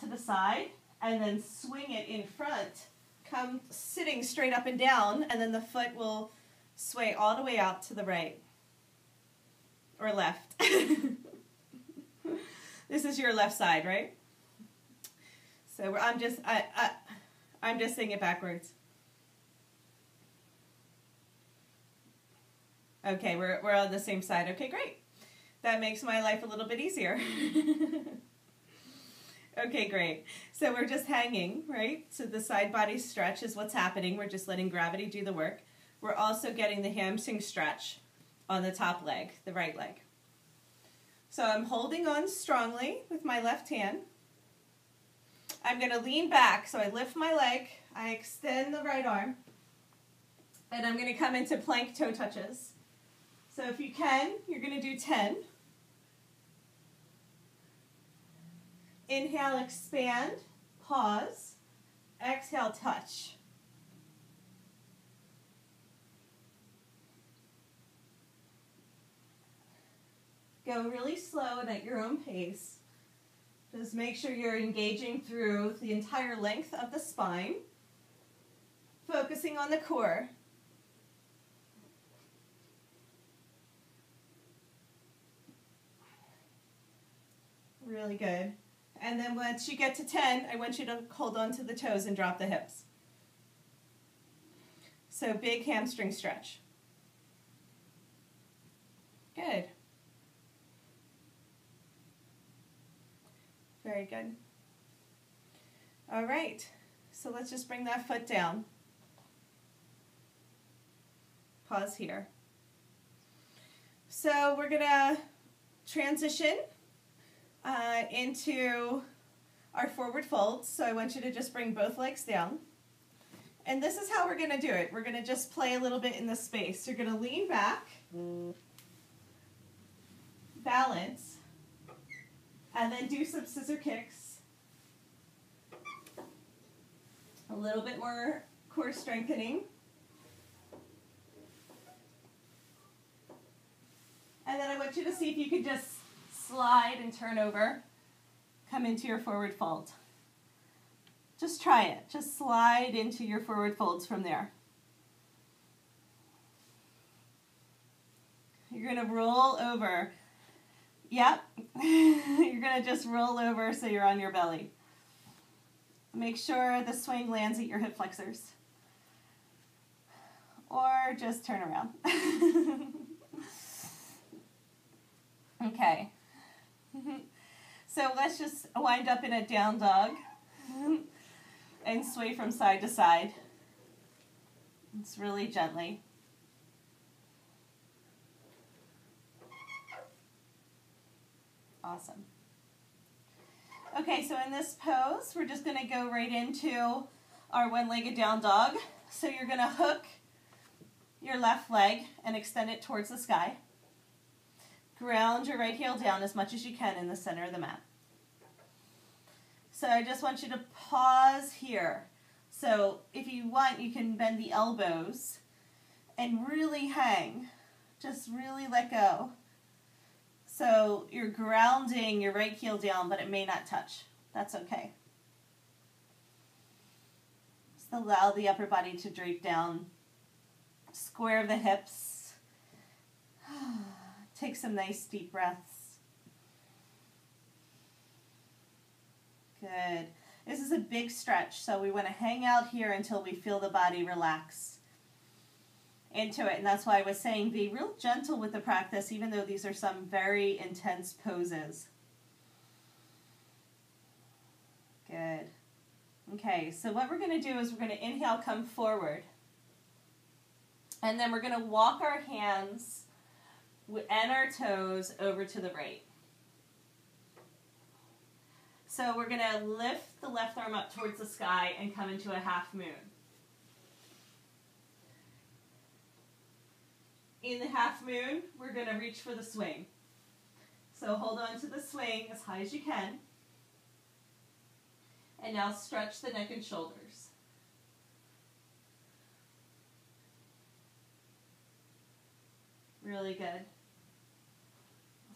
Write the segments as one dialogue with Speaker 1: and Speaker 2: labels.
Speaker 1: the side and then swing it in front. Come sitting straight up and down, and then the foot will sway all the way out to the right or left. This is your left side, right? So I'm just saying it backwards. Okay, we're on the same side. Okay, great. That makes my life a little bit easier. Okay, great. So we're just hanging, right? So the side body stretch is what's happening. We're just letting gravity do the work. We're also getting the hamstring stretch on the top leg, the right leg. So I'm holding on strongly with my left hand. I'm going to lean back. So I lift my leg, I extend the right arm, and I'm going to come into plank toe touches. So if you can, you're going to do 10. Inhale, expand, pause, exhale, touch. Go really slow and at your own pace. Just make sure you're engaging through the entire length of the spine, focusing on the core. Really good. And then once you get to 10, I want you to hold on to the toes and drop the hips. So big hamstring stretch. Good. Very good. All right, so let's just bring that foot down. Pause here. So we're gonna transition into our forward folds. So I want you to just bring both legs down. And this is how we're gonna do it. We're gonna just play a little bit in the space. You're gonna lean back, balance, and then do some scissor kicks. A little bit more core strengthening. And then I want you to see if you can just slide and turn over, come into your forward fold. Just try it. Just slide into your forward folds from there. You're going to roll over. Yep. You're going to just roll over so you're on your belly. Make sure the swing lands at your hip flexors. Or just turn around. Okay. So let's just wind up in a down dog and sway from side to side. It's really gently. Awesome. Okay, so in this pose, we're just going to go right into our one-legged down dog. So you're going to hook your left leg and extend it towards the sky. Ground your right heel down as much as you can in the center of the mat. So I just want you to pause here. So if you want, you can bend the elbows and really hang. Just really let go. So you're grounding your right heel down, but it may not touch. That's okay. Just allow the upper body to drape down. Square the hips. Take some nice deep breaths. Good. This is a big stretch, so we want to hang out here until we feel the body relax into it. And that's why I was saying be real gentle with the practice, even though these are some very intense poses. Good. Okay, so what we're going to do is we're going to inhale, come forward. And then we're going to walk our hands and our toes over to the right. So we're going to lift the left arm up towards the sky and come into a half moon. In the half moon, we're going to reach for the swing. So hold on to the swing as high as you can. And now stretch the neck and shoulders. Really good.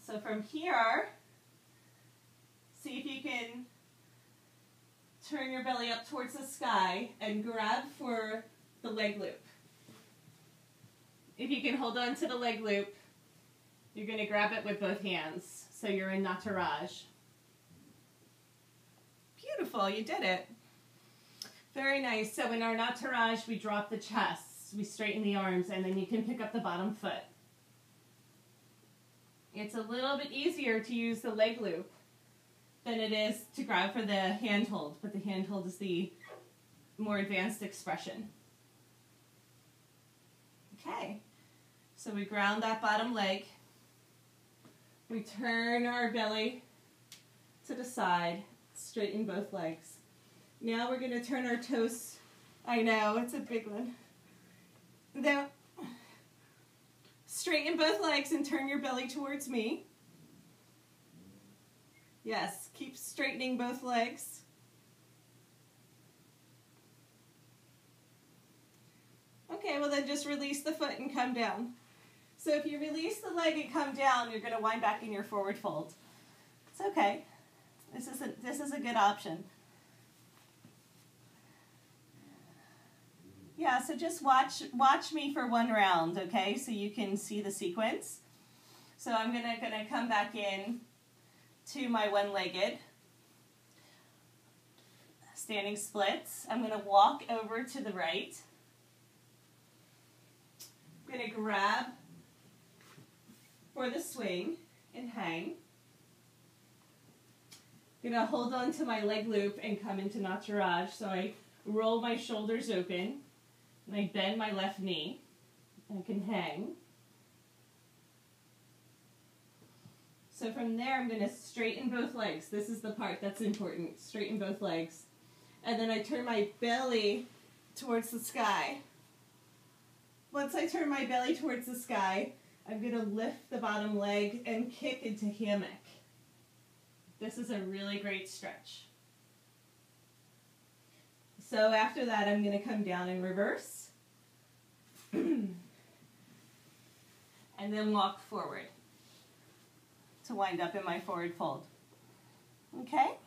Speaker 1: So from here, see if you can turn your belly up towards the sky and grab for the leg loop. If you can hold on to the leg loop, you're going to grab it with both hands, so you're in Nataraj. Beautiful, you did it. Very nice. So in our Nataraj, we drop the chest, we straighten the arms, and then you can pick up the bottom foot. It's a little bit easier to use the leg loop than it is to grab for the handhold, but the handhold is the more advanced expression. Okay, so we ground that bottom leg. We turn our belly to the side, straighten both legs. Now we're going to turn our toes. I know, it's a big one. Now, straighten both legs and turn your belly towards me. Yes, keep straightening both legs. Okay, well then just release the foot and come down. So if you release the leg and come down, you're going to wind back in your forward fold. It's okay. This is a good option. Yeah, so just watch me for one round, okay, so you can see the sequence. So I'm gonna come back in to my one-legged standing splits. I'm going to walk over to the right. I'm going to grab for the swing and hang. I'm going to hold on to my leg loop and come into Nataraj. So I roll my shoulders open and I bend my left knee. I can hang. So from there, I'm going to straighten both legs. This is the part that's important. Straighten both legs. And then I turn my belly towards the sky. Once I turn my belly towards the sky, I'm going to lift the bottom leg and kick into hammock. This is a really great stretch. So after that, I'm going to come down in reverse. And then walk forward to wind up in my forward fold. Okay?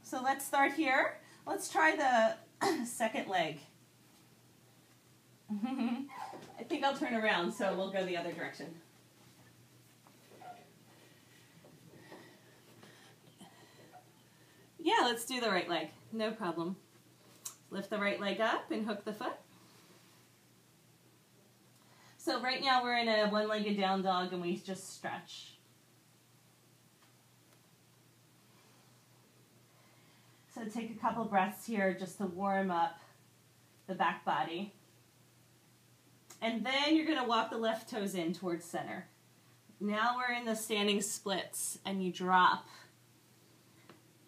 Speaker 1: So let's start here. Let's try the second leg. I think I'll turn around, so we'll go the other direction. Yeah, let's do the right leg. No problem. Lift the right leg up and hook the foot. So right now we're in a one-legged down dog and we just stretch. So take a couple breaths here just to warm up the back body. And then you're going to walk the left toes in towards center. Now we're in the standing splits and you drop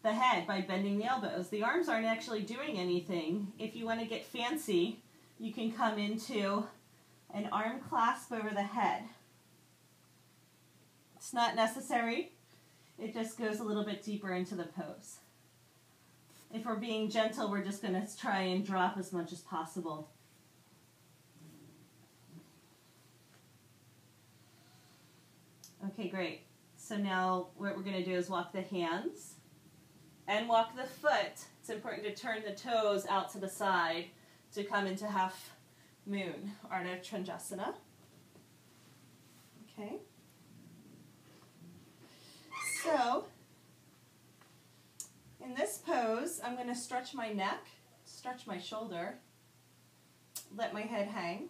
Speaker 1: the head by bending the elbows. The arms aren't actually doing anything. If you want to get fancy, you can come into an arm clasp over the head. It's not necessary. It just goes a little bit deeper into the pose. If we're being gentle, we're just going to try and drop as much as possible. Okay, great. So now what we're going to do is walk the hands and walk the foot. It's important to turn the toes out to the side to come into half moon, Ardha Chandrasana. Okay. So, in this pose, I'm going to stretch my neck, stretch my shoulder, let my head hang.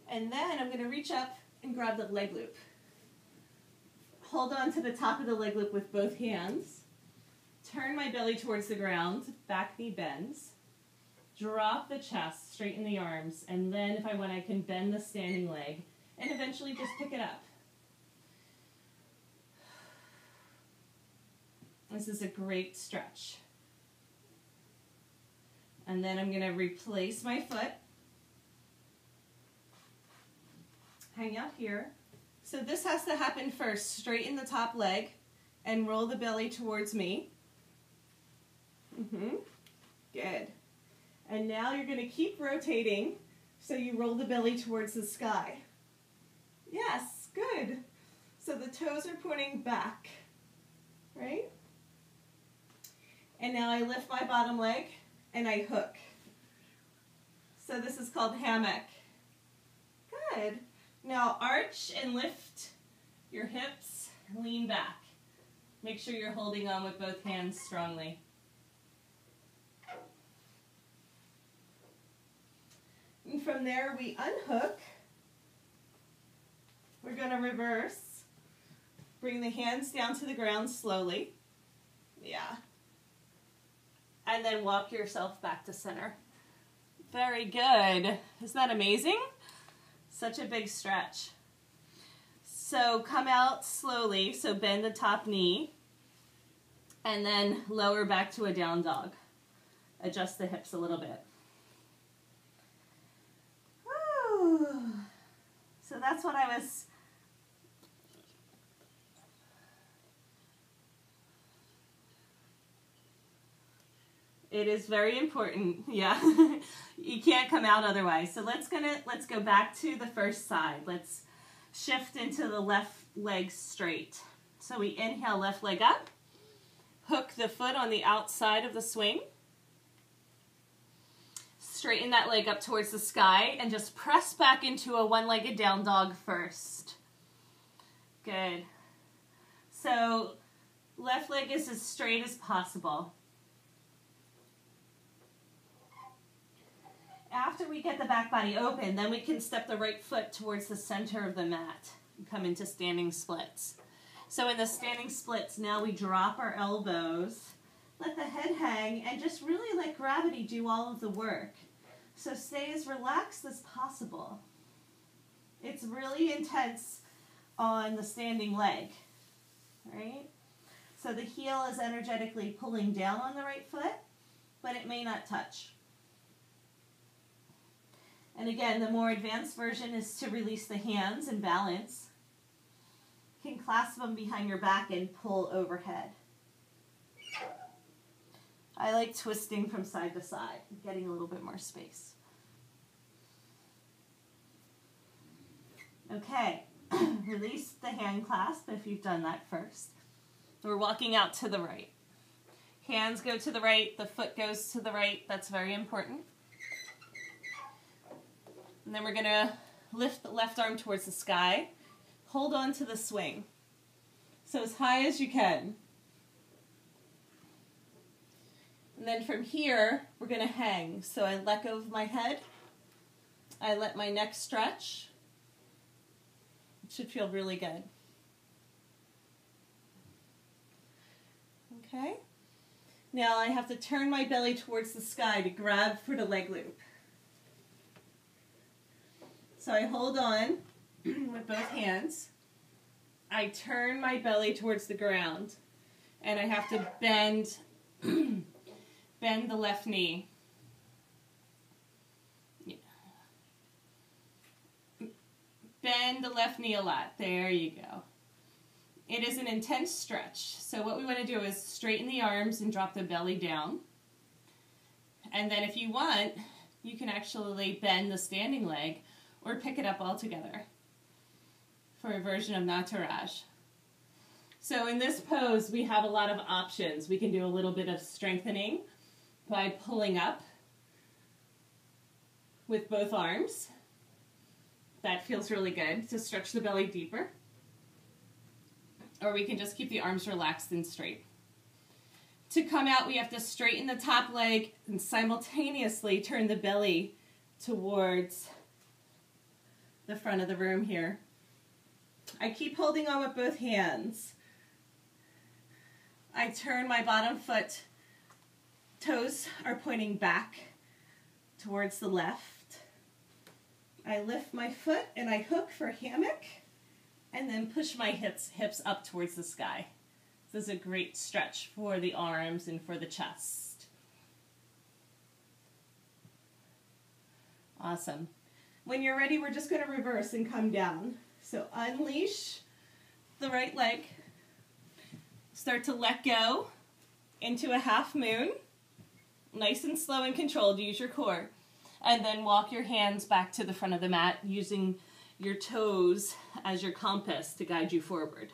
Speaker 1: And then I'm going to reach up and grab the leg loop. Hold on to the top of the leg loop with both hands. Turn my belly towards the ground, back knee bends. Drop the chest, straighten the arms, and then if I want, I can bend the standing leg and eventually just pick it up. This is a great stretch. And then I'm going to replace my foot. Hang out here. So this has to happen first. Straighten the top leg and roll the belly towards me. Good. And now you're going to keep rotating so you roll the belly towards the sky. Yes, good. So the toes are pointing back, right? And now I lift my bottom leg and I hook. So this is called hammock. Good. Now arch and lift your hips, lean back. Make sure you're holding on with both hands strongly. And from there we unhook. We're going to reverse. Bring the hands down to the ground slowly. Yeah. And then walk yourself back to center. Very good. Isn't that amazing? Such a big stretch. So come out slowly. So bend the top knee. And then lower back to a down dog. Adjust the hips a little bit. Woo. So that's what I was... It is very important, yeah. You can't come out otherwise. So let's go back to the first side. Let's shift into the left leg straight. So we inhale, left leg up. Hook the foot on the outside of the swing. Straighten that leg up towards the sky and just press back into a one-legged down dog first. Good. So left leg is as straight as possible. After we get the back body open, then we can step the right foot towards the center of the mat and come into standing splits. So in the standing splits, now we drop our elbows, let the head hang, and just really let gravity do all of the work. So stay as relaxed as possible. It's really intense on the standing leg, right? So the heel is energetically pulling down on the right foot, but it may not touch. And again, the more advanced version is to release the hands and balance. You can clasp them behind your back and pull overhead. I like twisting from side to side, getting a little bit more space. Okay, release the hand clasp if you've done that first. We're walking out to the right. Hands go to the right, the foot goes to the right. That's very important. And then we're going to lift the left arm towards the sky. Hold on to the swing. So as high as you can. And then from here, we're going to hang. So I let go of my head. I let my neck stretch. It should feel really good. Okay. Now I have to turn my belly towards the sky to grab for the leg loop. So I hold on with both hands. I turn my belly towards the ground. And I have to bend, bend the left knee. Yeah. Bend the left knee a lot. There you go. It is an intense stretch. So what we want to do is straighten the arms and drop the belly down. And then if you want, you can actually bend the standing leg or pick it up all together for a version of Nataraj. So in this pose, we have a lot of options. We can do a little bit of strengthening by pulling up with both arms. That feels really good to stretch the belly deeper. Or we can just keep the arms relaxed and straight. To come out, we have to straighten the top leg and simultaneously turn the belly towards the front of the room here. I keep holding on with both hands. I turn my bottom foot. Toes are pointing back towards the left. I lift my foot and I hook for hammock and then push my hips up towards the sky. This is a great stretch for the arms and for the chest. Awesome. When you're ready, we're just going to reverse and come down. So unleash the right leg. Start to let go into a half moon. Nice and slow and controlled. Use your core. And then walk your hands back to the front of the mat using your toes as your compass to guide you forward.